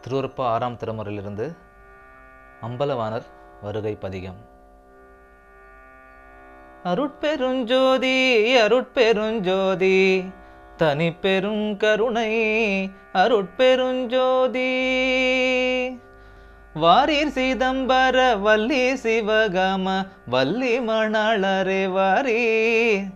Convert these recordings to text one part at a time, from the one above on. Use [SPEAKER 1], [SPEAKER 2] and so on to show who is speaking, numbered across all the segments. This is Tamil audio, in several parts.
[SPEAKER 1] திருவருட்பா 6ஆம் திருமுறையிலிருந்து அம்பலவாணர் வருகை பதிகம். அருட்பெருஞ்சோதி அருட்பெருஞ்சோதி தனி பெருங்கருணை அருட்பெருஞ்சோதி வாரீர் சிதம்பர வள்ளி சிவகாம வள்ளி மணாளரே வாரீர்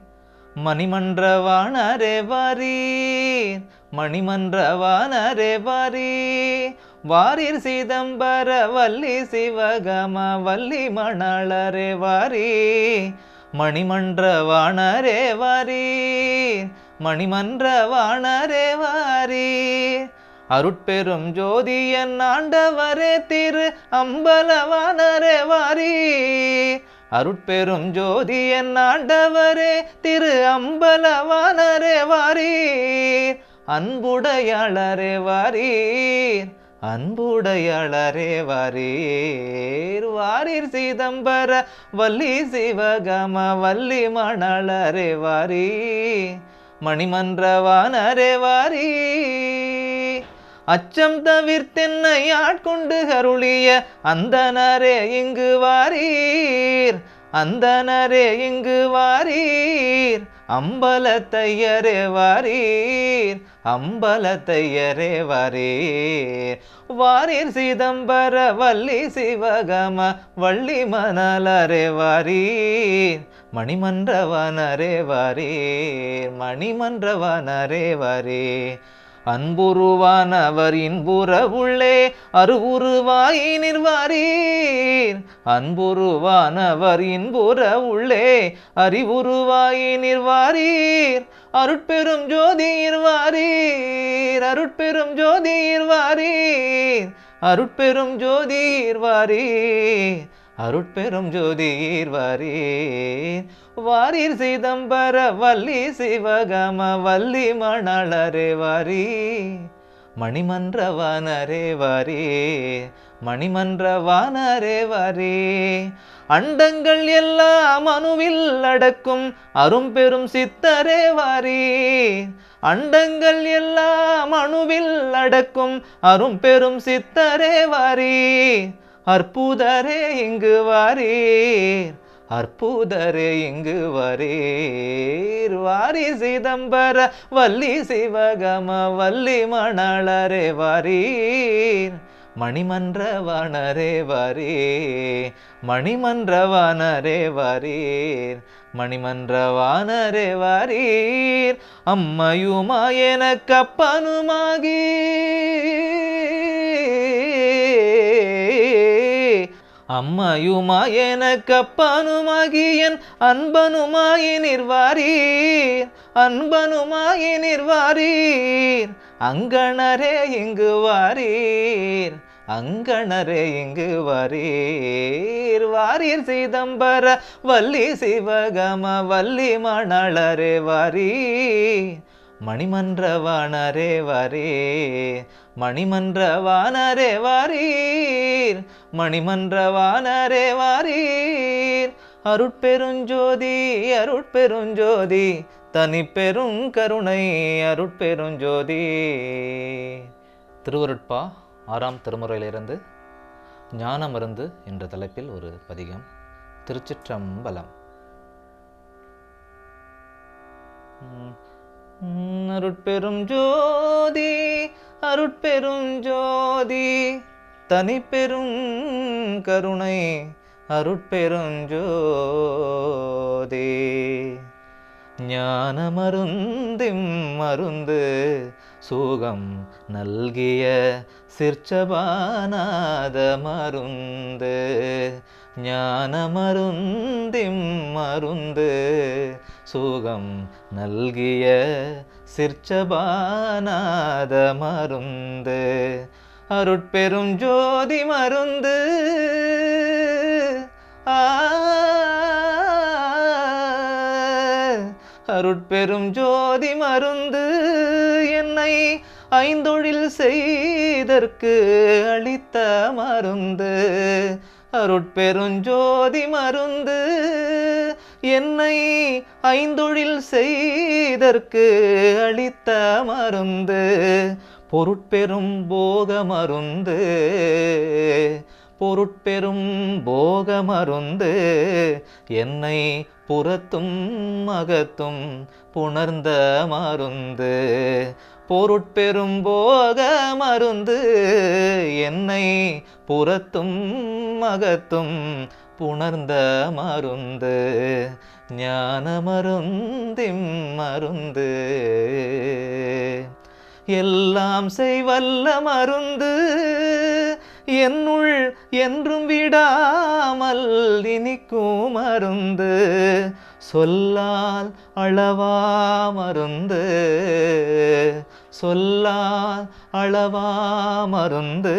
[SPEAKER 1] மணிமன்றவாணரே வாரீர் மணிமன்றவாணரே வாரீர் வாரீர் சிதம்பர வள்ளி சிவகாம வள்ளி மணாளரே வாரீர் மணிமன்றவாணரே வாரீர் மணிமன்றவாணரே வாரீர் அருட்பெரும் ஜோதியன் ஆண்டவரே திரு அம்பலவாணரே வாரீர் அருட்பெரும் ஜோதியன் ஆண்டவரே திரு அம்பலவாணரே வாரீர் அன்புடையாளரே வாரீர் அன்புடையாளரே வாரீர் வாரீர் சிதம்பர வள்ளி சிவகாம வள்ளி மணாளரே வாரீர் மணிமன்றவாணரே வாரீர் அச்சம் தவிர்த்தென்னை ஆட்கொண்டு அருளிய அந்தனரே இங்கு வாரீர் அந்தனரே இங்கு வாரீர் அம்பலத்தையரே வாரீர் அம்பலத்தையரே வாரீர் வாரீர் சிதம்பர வள்ளி சிவகாம வள்ளி மணாளரே வாரீர் மணிமன்றவாணரே வாரீர் மணிமன்றவாணரே வாரீர் அன்புருவானவர் இன்புற உள்ளே அருவுருவாயினிர் வாரீர் அன்புருவானவர் இன்புற உள்ளே அறிவுருவாயினிர் வாரீர் அருட்பெரும் ஜோதியிர் வாரீர் அருட்பெரும் ஜோதியிர் வாரீர் அருட்பெரும் ஜோதியிர் வாரீர் அருட்பெரும் ஜோதியிர் வாரீர் வாரீர் சிதம்பர வள்ளி சிவகாம வள்ளி மணாளரே வாரீர் மணிமன்றவாணரே வாரீர் மணிமன்றவாணரே வாரீர் அண்டங்கள் எல்லாம் அணுவில் அடக்கும் அரும்பெரும் சித்தரே வாரீர் அண்டங்கள் எல்லாம் அணுவில் அடக்கும் அரும்பெரும் சித்தரே வாரீர் அற்புதரே இங்கு வாரீர் அற்புதரே இங்கு வாரீர் வாரீர் சிதம்பர வள்ளி சிவகாம வள்ளி மணாளரே வாரீர் மணிமன்றவாணரே வாரீர் மணிமன்றவாணரே வாரீர் மணிமன்றவாணரே வாரீர் அம்மையுமா எனக்கு அப்பனுமாகி அம்மையுமா எனக்கு அப்பனுமாகி என் அன்பனுமாயினிர் வாரீர் அன்பனுமாயினிர் வாரீர் அங்கணரே இங்கு வாரீர் அங்கணரே இங்கு வாரீர் வாரீர் சிதம்பர வள்ளி சிவகாம வள்ளி மணாளரே வாரீர் மணிமன்றவாணரே வாரீர் மணிமன்றவாணரே வாரீர் மணிமன்றவாணரே வாரீர் அருட்பெருஞ்சோதி அருட்பெருஞ்சோதி தனி பெருங்கருணை அருட்பெருஞ்சோதி. திருவருட்பா 6ஆம் திருமுறையிலிருந்து ஞான மருந்து என்ற தலைப்பில் ஒரு பதிகம். திருச்சிற்றம்பலம். அருட்பெரும் ஜோதி அருட்பெரும் ஜோதி தனி பெரும் கருணை அருட்பெரும் ஜோதி ஞான மருந்திம் மருந்து சுகம் நல்கிய சிற்சபாநாத மருந்து ஞான மருந்திம் மருந்து சுகம் நல்கிய சிற்சபாநாத மருந்து அருட்பெரும் ஜோதி மருந்து அருட்பெரும் ஜோதி மருந்து என்னை ஐந்தொழில் செய்தற்கு அளித்த மருந்து அருட்பெருஞ்சோதி மருந்து என்னை ஐந்தொழில் செய்தற்கு அளித்த மருந்து பொருட்பெரும் போகமருந்து பொருட்பெரும் போகமருந்து என்னை புறத்தும் அகத்தும் புணர்ந்த மருந்து பொருட்பெரும் போகமருந்து என்னை புறத்தும் அகத்தும் புணர்ந்த மருந்து ஞான மருந்திம் மருந்து எல்லாம் செய்வல்ல மருந்து என்னுள் என்றும் விடாமல் இனிக்கும் மருந்து சொல்லால் அளவா மருந்து சொல்லால் அளவா மருந்து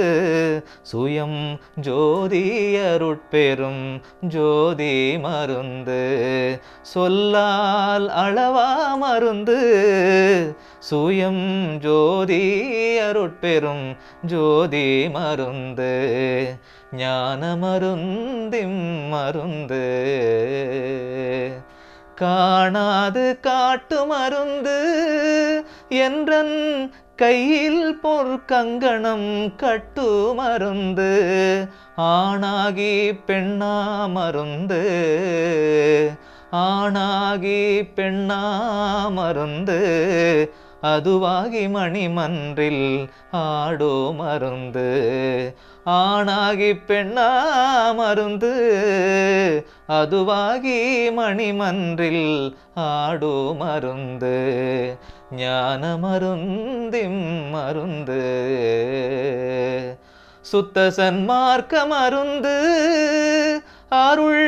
[SPEAKER 1] சுயம் ஜோதி அருட்பெரும் ஜோதி மருந்து சொல்லால் அளவா மருந்து சுயம் ஜோதி அருட்பெரும் ஜோதி மருந்து ஞான மருந்திம் மருந்து காணாது காட்டு மருந்து என்றன் கையில் பொற்கங்கணம் கட்டு மருந்து ஆணாகி பெண்ணா மருந்து ஆணாகி பெண்ணா மருந்து அதுவாகி மணிமன்றில் ஆடோ மருந்து ஆணாகி பெண்ணா மருந்து அதுவாகி மணிமன்றில் ஆடோ மருந்து ஞான மருந்திம் மருந்து சுத்த சன்மார்க்க மருந்து அருள்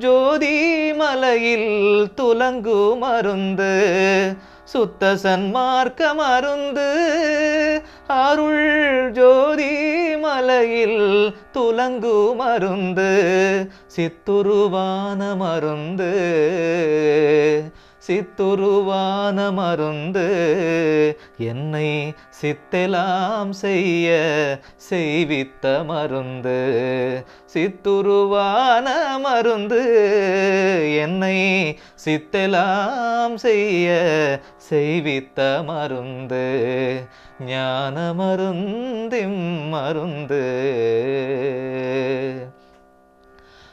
[SPEAKER 1] ஜோதி மலையில் துலங்கு மருந்து சுத்த சன்மார்க்க மருந்து அருள் ஜோதி மலையில் துலங்கு மருந்து சித்துருவான மருந்து சித்துருவான மருந்து என்னை சித்தெலாம் செய்ய செய்வித்த மருந்து சித்துருவான மருந்து என்னை சித்தெலாம் செய்ய செய்வித்த மருந்து ஞான மருந்திம் மருந்து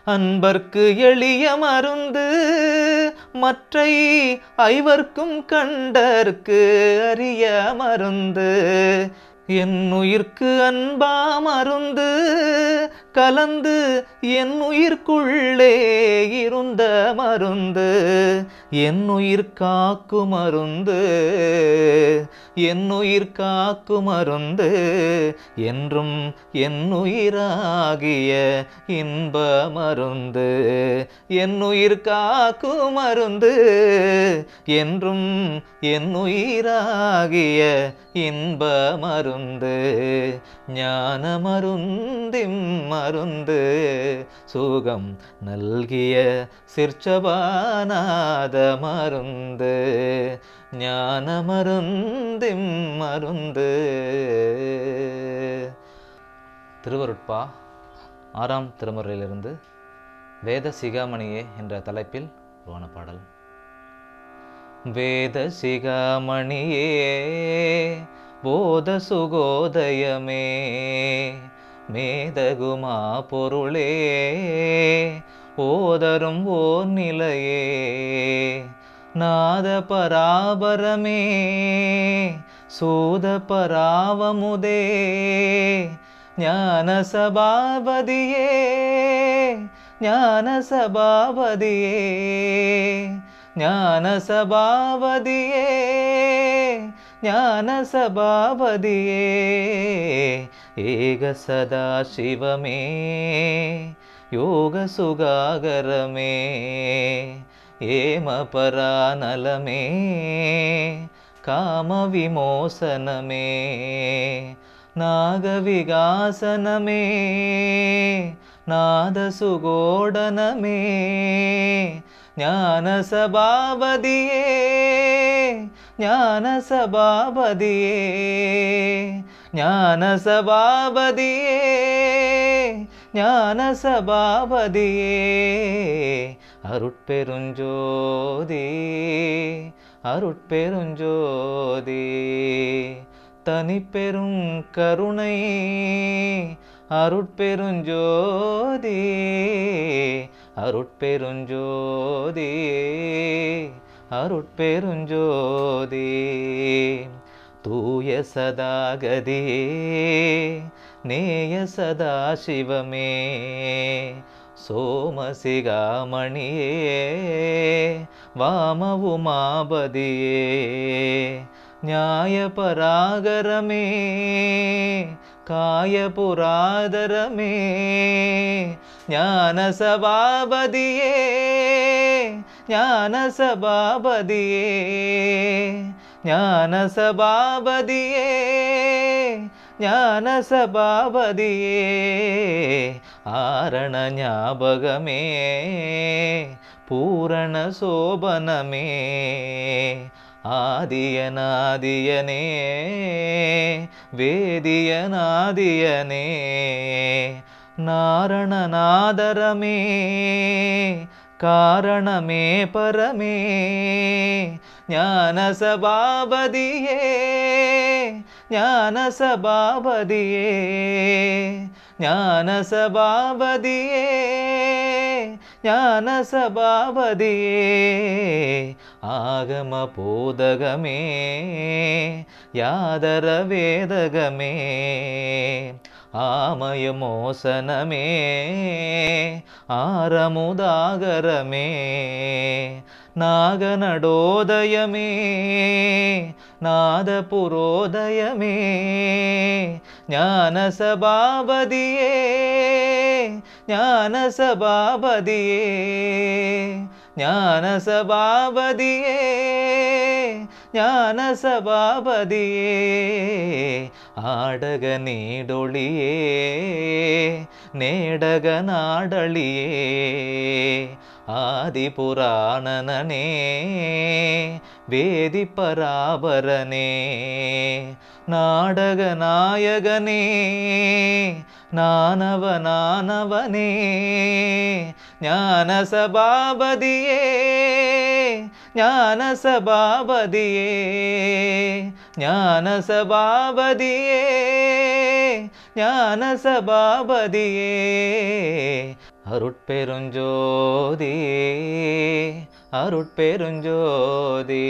[SPEAKER 1] அன்பர்க்கு எளிய மருந்து மற்றை ஐவர்க்கும் கண்டற்கு அரிய மருந்து என் உயிர்க்கு அன்பா மருந்து கலந்து என் உயிர்க்குள்ளே இருந்த மருந்து என் உயிர் காக்கு மருந்து என் உயிர் காக்கு மருந்து என்றும் என் உயிராகிய இன்ப மருந்து என் உயிர் காக்கு மருந்து என்றும் என் உயிராகிய இன்ப மருந்து ஞான மருந்திம் மருந்து சுகம் நல்கிய சிற்சபாநாத மருந்து ஞான மருந்திம் மருந்து. திருவருட்பா 6ஆம் திருமுறையிலிருந்து வேத சிகாமணியே என்ற தலைப்பில் உருவான பாடல். வேத சிகாமணியே போத சுகோதயமே மேதகுமா பொருளே ஓதரும் ஓர் நிலையே நாத பராபரமே சூத பராவமுதே ஞான சபாபதியே ஞான சபாபதியே ஞான சபாபதியே ஞான சபாபதியே ஏக சதா சிவமே யோக சுகாகரமே ஏம பராநலமே காம விமோசனமே நாக விகாசனமே நாத சுகோடனமே ஞான சபாபதியே ஞான சபாபதியே ஞான சபாபதியே ஞான சபாபதியே அருட்பெருஞ்சோதி அருட்பெருஞ்சோதி தனிப்பெரும் கருணை அருட்பெருஞ்சோதி அருட்பெருஞ்சோதி அருட்பெருஞ்சோதி தூய சதாகதியே நேய சதா சிவமே சோமசிகாமணியே வாம உமாபதியே ஞாயபராகரமே காயபுராதரமே ஞானசபாபதியே ஞானசபாபதியே ஞானசபாபதியே ஞானசபாபதியே ஆரண ஞாபகமே பூரண சோபனமே ஆதியனாதியனே வேதியனாதியனே நாரணநாதரமே காரணமே பரமே ஞானசபாபதியே ஞானசபாபதியே ஞானசபாபதியே ஞானசபாபதியே ஆகம போதகமே யாதர வேதகமே ஆமயமோசனமே ஆரமுதாகரமே நாகநடோதயமே நாதபுரோதயமே ஞானசபாபதியே ஞானசபாபதியே ஞானசபாபதியே ஞானசபாபதியே ஆடக நீடொளியே நேடக நாடளியே ஆதிபுராணனே வேதி பராபரனே நாடக நாயகனே நானவனே ஞானசபாபதியே ஞானசபாபதியே ஞானசபாபதியே ஞானசபாபதியே அருட்பெருஞ்சோதி அருட்பெருஞ்சோதி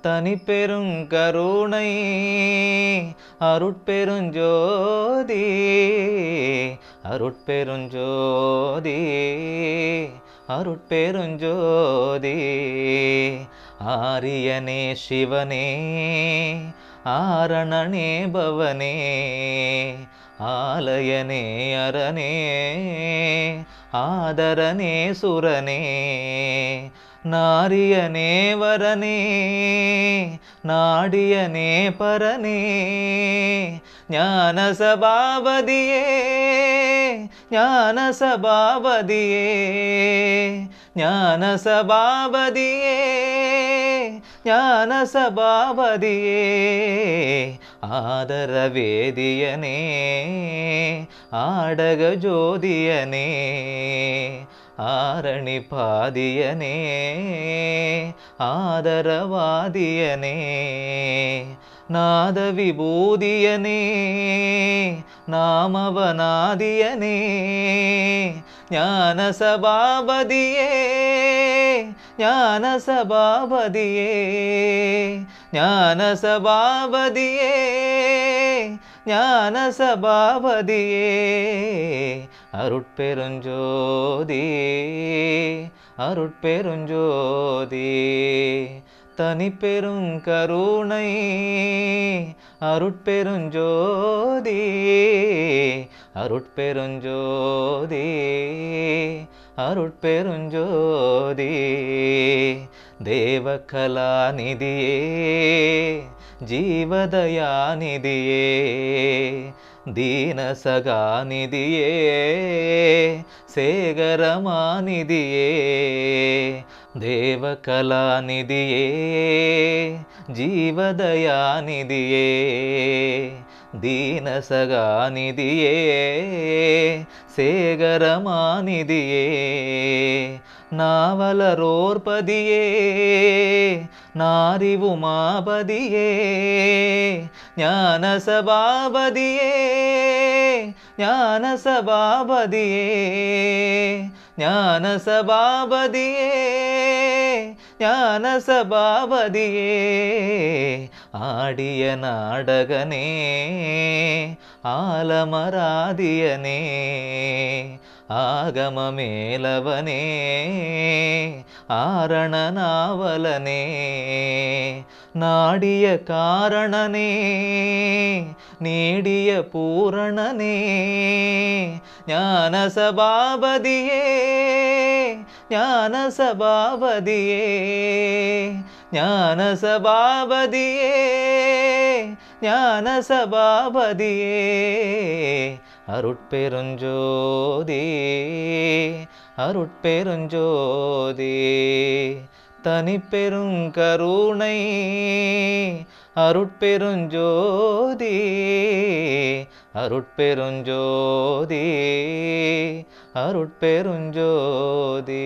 [SPEAKER 1] தனிப்பெரும் கருணை அருட்பெருஞ்சோதி அருட்பெருஞ்சோதி அருட்பெருஞ்சோதி ஆரியனே சிவனே ஆரணனே பவனே ஆலயனே அரனே ஆதரனே சுரனே நாரியனே வரனே நாடியனே பரனே ஞானசபாபதியே ஞானசபாபதியே ஞானசபாபதியே ஞானசபாபதியே ஆதரவேதியனே ஆடக ஜோதியனே ஆரணி பாதியனே ஆதரவாதியனே நாத விபூதியனே நாமவனாதியனே ஞானசபாபதியே ஞானசபாபதியே ஞானசபாபதியே ஞானசபாபதியே அருட்பெருஞ்சோதி அருட்பெருஞ்சோதி தனிப்பெரும் கருணை அருட்பெருஞ்சோதி அருட்பெருஞ்சோதி அருட்பெருஞ்சோதி தேவகலாநிதியே ஜீவதயாநிதியே दीनसगानिधिये सेगरमानिधिये देवकलानिधिये जीवदयानिधिये दीनसगानिधिये सेगरमानिधिये नावलरोर्पदिये നാരിവുമാപതിയേ ജ്ഞാനസഭാപതിയേ ജ്ഞാനസഭാപതിയേ ജ്ഞാനസഭാപതിയേ ജ്ഞാനസഭാപതിയേ ആടിയ നാടകനേ ആലമരാദിയനേ ആഗമമേലവനേ ആരണനാവലനേ നാടിയ കാരണനേ നീടിയ പൂരണനേ ജ്ഞാനസഭാപതിയേ ജ്ഞാനസഭാപതിയേ ജ്ഞാനസഭാപതിയേ ஞானசபாபதியே அருட்பெருஞ்சோதி அருட்பெருஞ்சோதி தனிப்பெருங்கருணை அருட்பெருஞ்சோதி அருட்பெருஞ்சோதி அருட்பெருஞ்சோதி